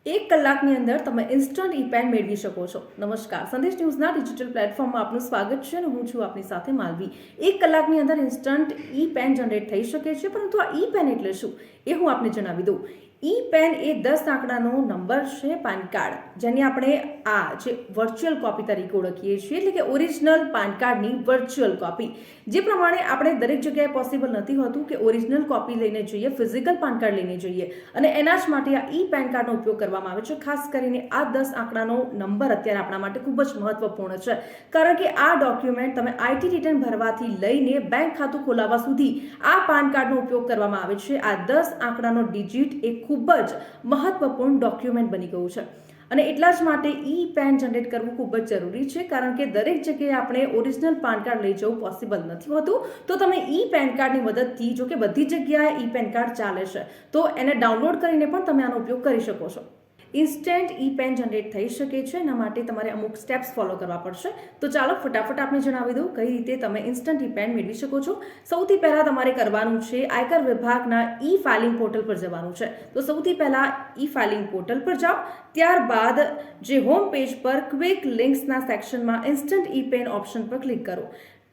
એક કલાકની અંદર તમે ઇન્સ્ટન્ટ ઈ પેન મેળવી શકો છો. નમસ્કાર, સંદેશ ન્યૂઝના ડિજિટલ પ્લેટફોર્મમાં આપનું સ્વાગત છે અને હું છું આપની સાથે માલવી. એક કલાકની અંદર ઇન્સ્ટન્ટ ઈ પેન જનરેટ થઈ શકે છે, પરંતુ આ ઈ પેન એટલે શું એ હું આપને જણાવી દઉં. ઈ પેન એ 10 આંકડાનો નંબર છે પાન કાર્ડ, જેને આપણે આ જે વર્ચ્યુઅલ કોપી તરીકે ઓળખીએ છીએ, એટલે કે ઓરિજિનલ પાન કાર્ડની વર્ચ્યુઅલ કોપી. જે પ્રમાણે આપણે દરેક જગ્યાએ પોસિબલ નથી હોતું કે ઓરિજિનલ કોપી લઈને જઈએ, ફિઝિકલ પાન કાર્ડ લઈને જઈએ, અને એના જ માટે આ ઈ પેન કાર્ડનો ઉપયોગ કરવામાં આવે છે. ખાસ કરીને આ 10 આંકડાનો નંબર અત્યારે આપણા માટે ખૂબ જ મહત્વપૂર્ણ છે, કારણ કે આ ડોક્યુમેન્ટ તમે આઈટી રિટર્ન ભરવાથી લઈને બેંક ખાતું ખોલાવવા સુધી આ પાન કાર્ડનો ઉપયોગ કરવામાં આવે છે. આ 10 આંકડાનો ડિજિટ એ ખૂબ જ મહત્વપૂર્ણ ડોક્યુમેન્ટ બની ગયું છે, અને એટલા જ માટે ઈ પેન જનરેટ કરવું ખૂબ જ જરૂરી છે, કારણ કે દરેક જગ્યાએ આપણે ઓરિજિનલ પાન કાર્ડ લઈ જવું પોસિબલ નથી હોતું. તો તમે ઈ પેન કાર્ડની મદદથી, જો કે બધી જગ્યાએ ઈ પેન કાર્ડ ચાલે છે, તો એને ડાઉનલોડ કરીને પણ તમે આનો ઉપયોગ કરી શકો છો. ઇન્સ્ટન્ટ ઈ પેન જનરેટ થઈ શકે છે, એના માટે તમારે અમુક સ્ટેપ્સ ફોલો કરવા પડશે. તો ચાલો ફટાફટ આપણે જણાવી દઉં કઈ રીતે તમે ઇન્સ્ટન્ટ ઈ પેન મેળવી શકો છો. સૌથી પહેલાં તમારે કરવાનું છે આયકર વિભાગના ઈ ફાઇલિંગ પોર્ટલ પર જવાનું છે. તો સૌથી પહેલાં ઈ ફાઇલિંગ પોર્ટલ પર જાઓ. ત્યારબાદ જે હોમ પેજ પર ક્વિક લિંક્સના સેક્શનમાં ઇન્સ્ટન્ટ ઈ પેન ઓપ્શન પર ક્લિક કરો.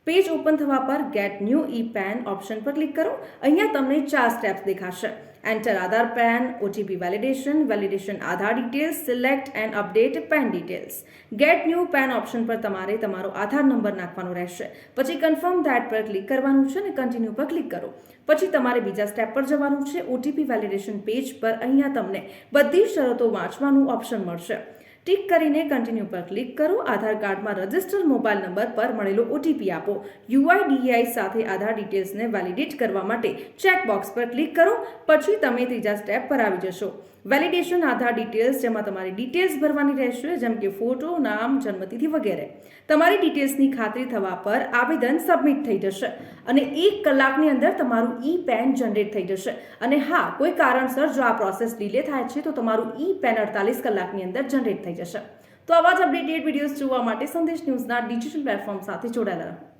પેજ ઓપન થવા પર get new e PAN option પર ક્લિક કરો. અહીંયા તમને 4 સ્ટેપ્સ દેખાશે. Enter Aadhaar PAN, OTP validation, validation Aadhaar details, select and update PAN details. Get new PAN option પર તમારે તમારો આધાર નંબર નાખવાનો રહેશે. પછી કન્ફર્મ ધેટ પર ક્લિક કરવાનું છે અને કન્ટિન્યુ પર ક્લિક કરો. પછી તમારે બીજા સ્ટેપ પર જવાનું છે. ઓટીપી વેલિડેશન પેજ પર અહીંયા તમને બધી શરતો વાંચવાનું ઓપ્શન મળશે. ટિક કરીને કન્ટિન્યુ પર ક્લિક કરો. આધાર કાર્ડમાં રજિસ્ટર મોબાઈલ નંબર પર મળેલો ઓટીપી આપો. યુઆઈડીએઆઈ સાથે આધાર ડિટેલ્સને વેલિડેટ કરવા માટે ચેકબોક્સ પર ક્લિક કરો. પછી તમે ત્રીજા સ્ટેપ પર આવી જશો. વેલિડેશન આધાર ડિટેલ્સ, જેમાં તમારી ડિટેલ્સ ભરવાની રહેશે, જેમ કે ફોટો, નામ, જન્મતિથિ વગેરે. તમારી ડિટેલ્સની ખાતરી થવા પર આવેદન સબમિટ થઈ જશે અને 1 કલાકની અંદર તમારું ઈ પેન જનરેટ થઈ જશે. અને હા, કોઈ કારણસર જો આ પ્રોસેસ ડિલે થાય છે તો તમારું ઈ પેન 48 કલાકની અંદર જનરેટ થઈ જશે. તો આવા જ અપડેટેડ વિડીયોઝ જોવા માટે સંદેશ ન્યૂઝના ડિજિટલ પ્લેટફોર્મ સાથે જોડાયેલા રહો.